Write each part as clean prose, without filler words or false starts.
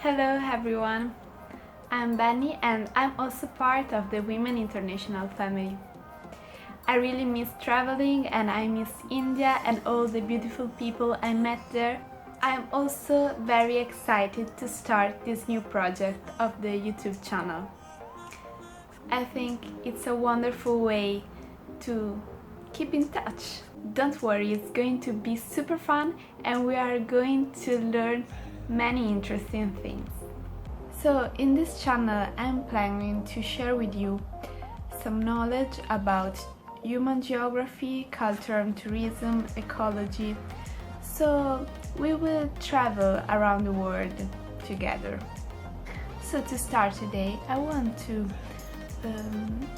Hello everyone, I'm Benny and I'm also part of the Women International family. I really miss traveling and I miss India and all the beautiful people I met there. I'm also very excited to start this new project of the YouTube channel. I think it's a wonderful way to keep in touch. Don't worry, it's going to be super fun and we are going to learn many interesting things. So in this channel I'm planning to share with you some knowledge about human geography, culture and tourism, ecology. So we will travel around the world together. So to start today I want to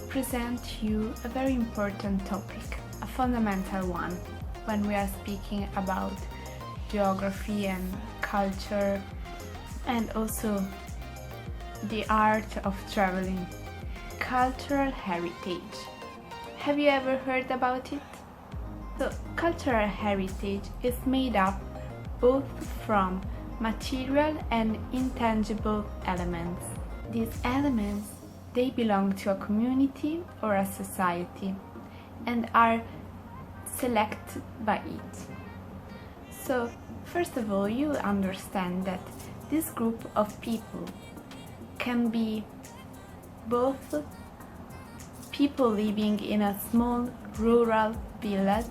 present you a very important topic, a fundamental one when we are speaking about geography and culture and also the art of traveling. Cultural heritage. Have you ever heard about it? So, cultural heritage is made up both from material and intangible elements. These elements, they belong to a community or a society and are selected by it. So, first of all, you understand that this group of people can be both people living in a small rural village,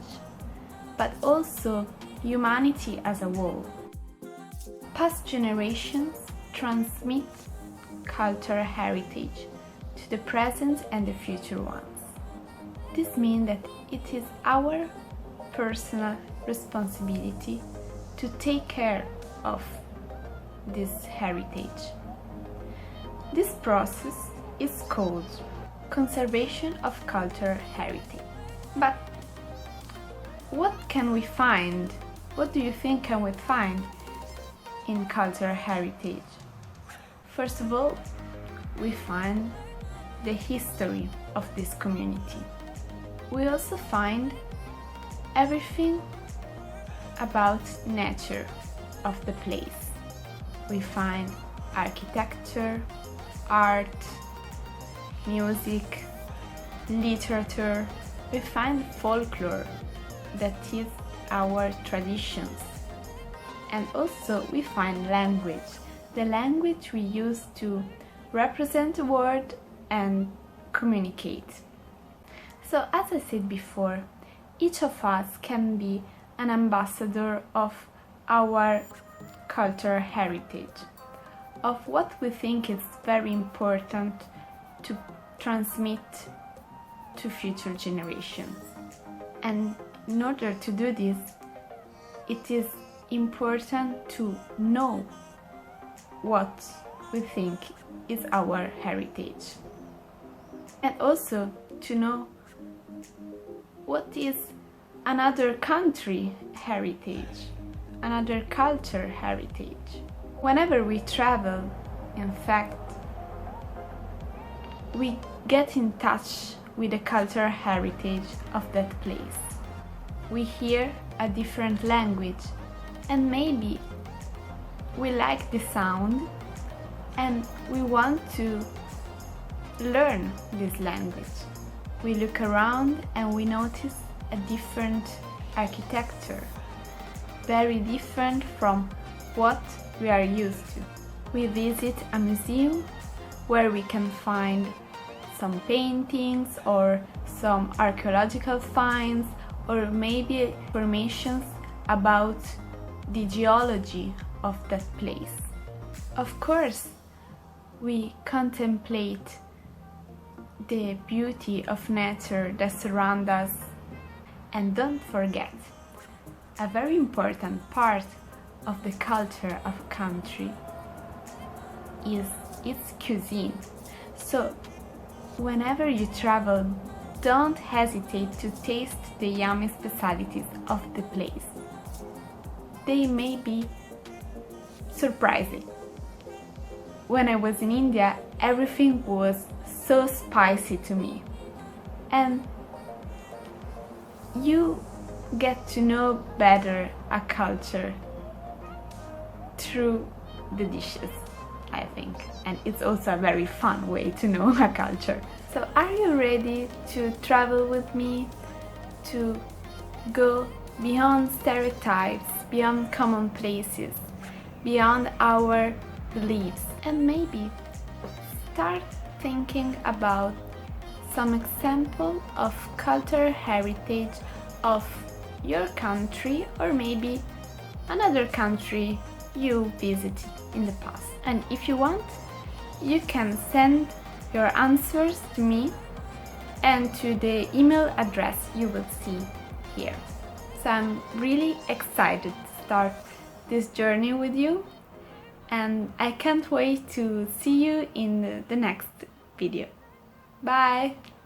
but also humanity as a whole. Past generations transmit cultural heritage to the present and the future ones. This means that it is our personal responsibility to take care of this heritage. This process is called conservation of cultural heritage. But what can we find? What do you think can we find in cultural heritage? First of all, we find the history of this community. We also find everything about nature of the place. We find architecture, art, music, literature. We find folklore, that is our traditions. And also we find language, the language we use to represent the world and communicate. So as I said before, each of us can be an ambassador of our cultural heritage, of what we think is very important to transmit to future generations. And in order to do this, it is important to know what we think is our heritage, and also to know what is another country heritage, another culture heritage. Whenever we travel, in fact, we get in touch with the cultural heritage of that place. We hear a different language and maybe we like the sound and we want to learn this language. We look around and we notice a different architecture, very different from what we are used to. We visit a museum where we can find some paintings or some archaeological finds or maybe information about the geology of that place. Of course, we contemplate the beauty of nature that surrounds us. And don't forget, a very important part of the culture of a country is its cuisine. So, whenever you travel, don't hesitate to taste the yummy specialties of the place. They may be surprising. When I was in India, everything was so spicy to me. And you get to know better a culture through the dishes. I think, and it's also a very fun way to know a culture. So are you ready to travel with me, to go beyond stereotypes, beyond commonplaces, beyond our beliefs, and maybe start thinking about some example of cultural heritage of your country, or maybe another country you visited in the past. And if you want, you can send your answers to me and to the email address you will see here. So I'm really excited to start this journey with you, and I can't wait to see you in the next video. Bye!